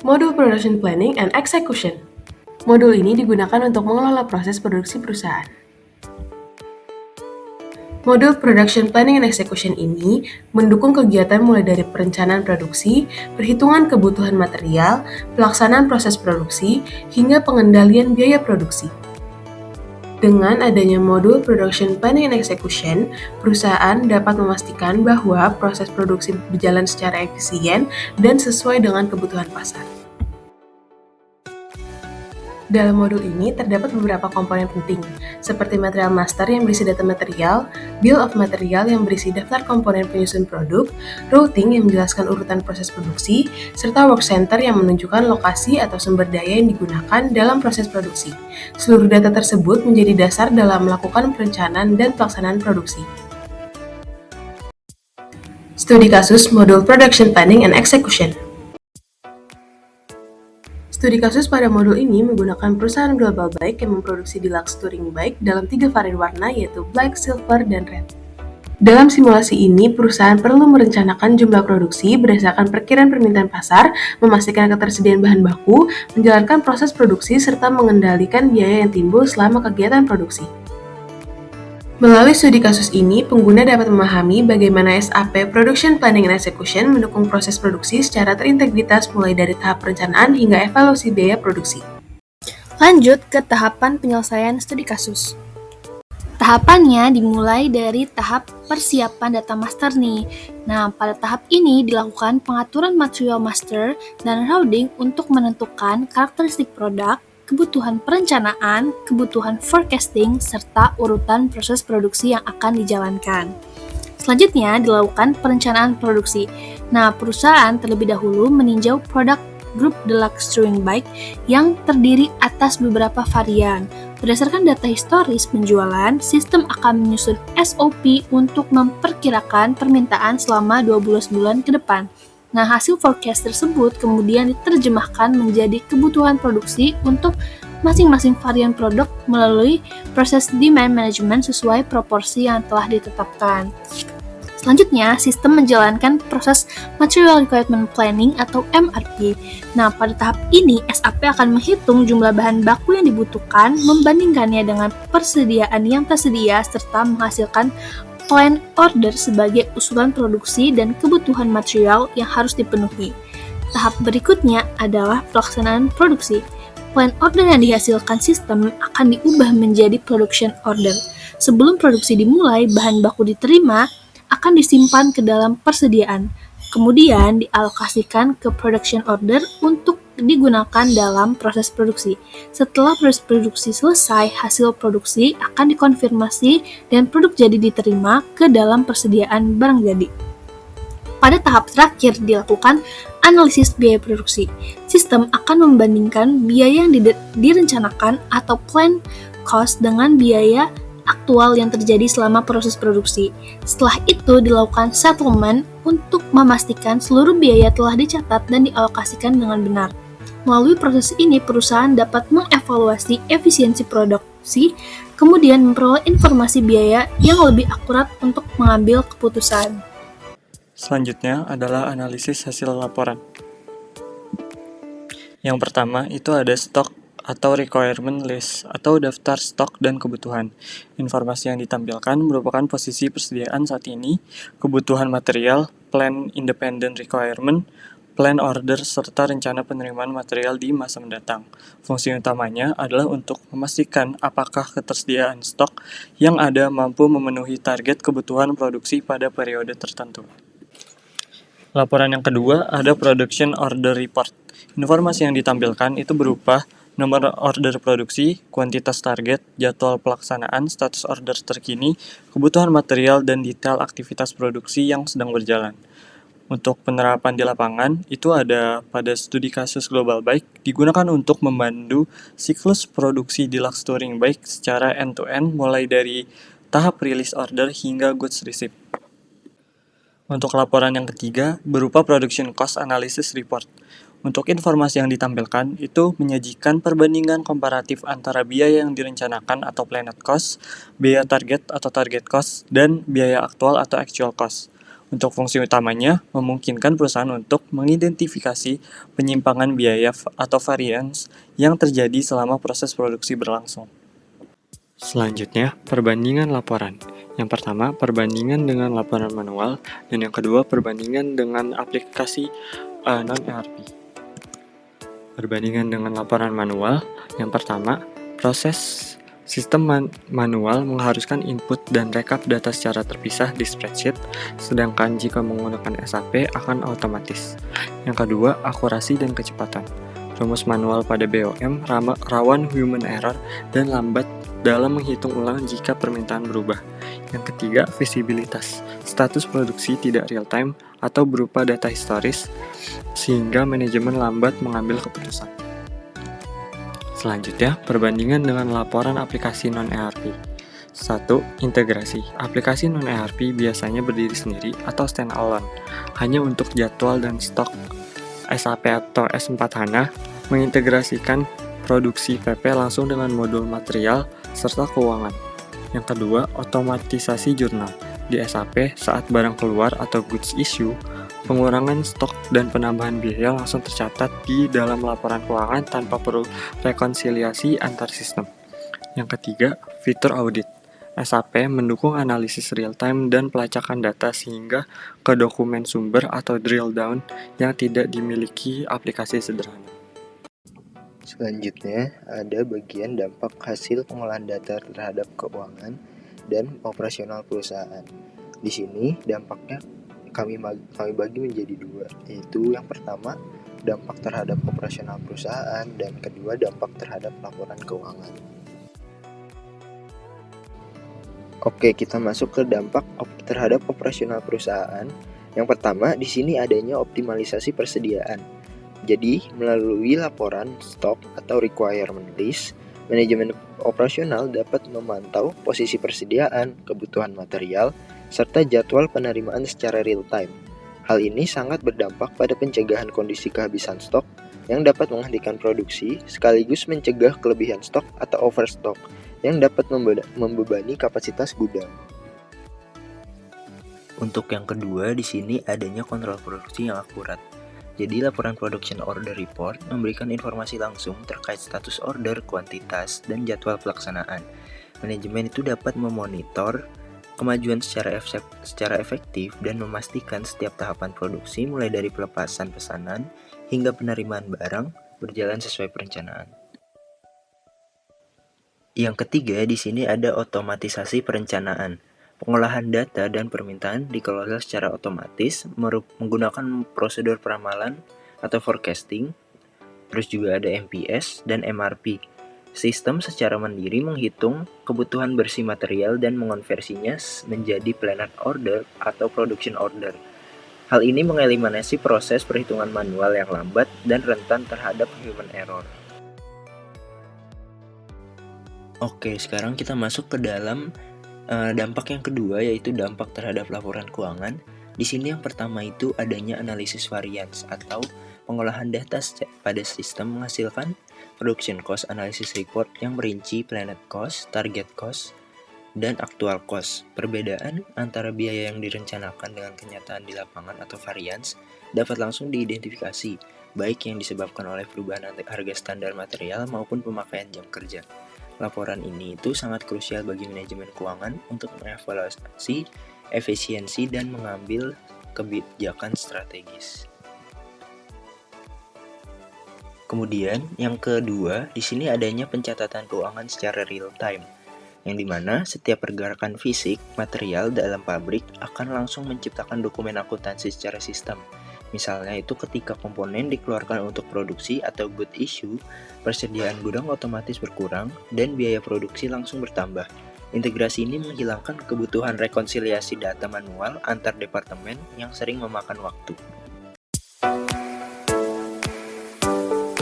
Modul Production Planning and Execution. Modul ini digunakan untuk mengelola proses produksi perusahaan. Modul Production Planning and Execution ini mendukung kegiatan mulai dari perencanaan produksi, perhitungan kebutuhan material, pelaksanaan proses produksi, hingga pengendalian biaya produksi. Dengan adanya modul Production Planning and Execution, perusahaan dapat memastikan bahwa proses produksi berjalan secara efisien dan sesuai dengan kebutuhan pasar. Dalam modul ini terdapat beberapa komponen penting, seperti material master yang berisi data material, bill of material yang berisi daftar komponen penyusun produk, routing yang menjelaskan urutan proses produksi, serta work center yang menunjukkan lokasi atau sumber daya yang digunakan dalam proses produksi. Seluruh data tersebut menjadi dasar dalam melakukan perencanaan dan pelaksanaan produksi. Studi kasus modul Production Planning and Execution. Studi kasus pada modul ini menggunakan perusahaan Global Bike yang memproduksi deluxe touring bike dalam 3 varian warna yaitu black, silver, dan red. Dalam simulasi ini, perusahaan perlu merencanakan jumlah produksi berdasarkan perkiraan permintaan pasar, memastikan ketersediaan bahan baku, menjalankan proses produksi, serta mengendalikan biaya yang timbul selama kegiatan produksi. Melalui studi kasus ini, pengguna dapat memahami bagaimana SAP Production Planning and Execution mendukung proses produksi secara terintegritas mulai dari tahap perencanaan hingga evaluasi biaya produksi. Lanjut ke tahapan penyelesaian studi kasus. Tahapannya dimulai dari tahap persiapan data master nih. Nah, pada tahap ini dilakukan pengaturan material master dan routing untuk menentukan karakteristik produk, kebutuhan perencanaan, kebutuhan forecasting, serta urutan proses produksi yang akan dijalankan. Selanjutnya dilakukan perencanaan produksi. Nah, perusahaan terlebih dahulu meninjau produk grup deluxe touring bike yang terdiri atas beberapa varian. Berdasarkan data historis penjualan, sistem akan menyusun SOP untuk memperkirakan permintaan selama 12 bulan ke depan. Nah, hasil forecast tersebut kemudian diterjemahkan menjadi kebutuhan produksi untuk masing-masing varian produk melalui proses demand management sesuai proporsi yang telah ditetapkan. Selanjutnya, sistem menjalankan proses Material Requirement Planning atau MRP. Nah, pada tahap ini, SAP akan menghitung jumlah bahan baku yang dibutuhkan, membandingkannya dengan persediaan yang tersedia, serta menghasilkan plan order sebagai usulan produksi dan kebutuhan material yang harus dipenuhi. Tahap berikutnya adalah pelaksanaan produksi. Plan order yang dihasilkan sistem akan diubah menjadi production order. Sebelum produksi dimulai, bahan baku diterima akan disimpan ke dalam persediaan, kemudian dialokasikan ke production order untuk digunakan dalam proses produksi. Setelah proses produksi selesai, hasil produksi akan dikonfirmasi dan produk jadi diterima ke dalam persediaan barang jadi. Pada tahap terakhir dilakukan analisis biaya produksi. Sistem akan membandingkan biaya yang direncanakan atau plan cost dengan biaya aktual yang terjadi selama proses produksi. Setelah itu dilakukan settlement untuk memastikan seluruh biaya telah dicatat dan dialokasikan dengan benar. Melalui proses ini, perusahaan dapat mengevaluasi efisiensi produksi, kemudian memperoleh informasi biaya yang lebih akurat untuk mengambil keputusan. Selanjutnya adalah analisis hasil laporan. Yang pertama itu ada stok atau requirement list atau daftar stok dan kebutuhan. Informasi yang ditampilkan merupakan posisi persediaan saat ini, kebutuhan material, plan independent requirement, plan order, serta rencana penerimaan material di masa mendatang. Fungsi utamanya adalah untuk memastikan apakah ketersediaan stok yang ada mampu memenuhi target kebutuhan produksi pada periode tertentu. Laporan yang kedua ada Production Order Report. Informasi yang ditampilkan itu berupa nomor order produksi, kuantitas target, jadwal pelaksanaan, status order terkini, kebutuhan material, dan detail aktivitas produksi yang sedang berjalan. Untuk penerapan di lapangan, itu ada pada studi kasus Global Bike, digunakan untuk memandu siklus produksi deluxe touring bike secara end-to-end mulai dari tahap release order hingga goods receipt. Untuk laporan yang ketiga, berupa Production Cost Analysis Report. Untuk informasi yang ditampilkan, itu menyajikan perbandingan komparatif antara biaya yang direncanakan atau planned cost, biaya target atau target cost, dan biaya aktual atau actual cost. Untuk fungsi utamanya, memungkinkan perusahaan untuk mengidentifikasi penyimpangan biaya atau variance yang terjadi selama proses produksi berlangsung. Selanjutnya, perbandingan laporan. Yang pertama, perbandingan dengan laporan manual, dan yang kedua, perbandingan dengan aplikasi non-ERP. Perbandingan dengan laporan manual, yang pertama, proses sistem manual mengharuskan input dan rekap data secara terpisah di spreadsheet, sedangkan jika menggunakan SAP akan otomatis. Yang kedua, akurasi dan kecepatan. Rumus manual pada BOM rawan human error dan lambat dalam menghitung ulang jika permintaan berubah. Yang ketiga, visibilitas. Status produksi tidak real-time atau berupa data historis, sehingga manajemen lambat mengambil keputusan. Selanjutnya, perbandingan dengan laporan aplikasi non-ERP. 1. Integrasi. Aplikasi non-ERP biasanya berdiri sendiri atau stand-alone, hanya untuk jadwal dan stok. SAP atau S/4HANA mengintegrasikan produksi PP langsung dengan modul material serta keuangan. Yang kedua, otomatisasi jurnal. Di SAP, saat barang keluar atau goods issue, pengurangan stok dan penambahan biaya langsung tercatat di dalam laporan keuangan tanpa perlu rekonsiliasi antar sistem. Yang ketiga, fitur audit. SAP mendukung analisis real-time dan pelacakan data sehingga ke dokumen sumber atau drill down yang tidak dimiliki aplikasi sederhana. Selanjutnya, ada bagian dampak hasil pengolahan data terhadap keuangan dan operasional perusahaan. Di sini, dampaknya kami bagi menjadi dua, yaitu yang pertama, dampak terhadap operasional perusahaan, dan kedua, dampak terhadap laporan keuangan. Oke, kita masuk ke dampak terhadap operasional perusahaan. Yang pertama, di sini adanya optimalisasi persediaan. Jadi, melalui laporan stok atau requirement list, manajemen operasional dapat memantau posisi persediaan, kebutuhan material, serta jadwal penerimaan secara real-time. Hal ini sangat berdampak pada pencegahan kondisi kehabisan stok yang dapat menghentikan produksi, sekaligus mencegah kelebihan stok atau overstock yang dapat membebani kapasitas gudang. Untuk yang kedua, di sini adanya kontrol produksi yang akurat. Jadi, laporan Production Order Report memberikan informasi langsung terkait status order, kuantitas, dan jadwal pelaksanaan. Manajemen itu dapat memonitor kemajuan secara efektif dan memastikan setiap tahapan produksi mulai dari pelepasan pesanan hingga penerimaan barang berjalan sesuai perencanaan. Yang ketiga, di sini ada otomatisasi perencanaan. Pengolahan data dan permintaan dikelola secara otomatis menggunakan prosedur peramalan atau forecasting, terus juga ada MPS dan MRP. Sistem secara mandiri menghitung kebutuhan bersih material dan mengonversinya menjadi planned order atau production order. Hal ini mengeliminasi proses perhitungan manual yang lambat dan rentan terhadap human error. Oke, sekarang kita masuk ke dalam dampak yang kedua, yaitu dampak terhadap laporan keuangan. Di sini yang pertama itu adanya analisis variance atau pengolahan data pada sistem menghasilkan production cost analysis report yang merinci planned cost, target cost, dan actual cost. Perbedaan antara biaya yang direncanakan dengan kenyataan di lapangan atau variance dapat langsung diidentifikasi, baik yang disebabkan oleh perubahan harga standar material maupun pemakaian jam kerja. Laporan ini itu sangat krusial bagi manajemen keuangan untuk mengevaluasi efisiensi dan mengambil kebijakan strategis. Kemudian, yang kedua, di sini adanya pencatatan keuangan secara real time, yang dimana setiap pergerakan fisik material dalam pabrik akan langsung menciptakan dokumen akuntansi secara sistem. Misalnya itu ketika komponen dikeluarkan untuk produksi atau good issue, persediaan gudang otomatis berkurang dan biaya produksi langsung bertambah. Integrasi ini menghilangkan kebutuhan rekonsiliasi data manual antar departemen yang sering memakan waktu.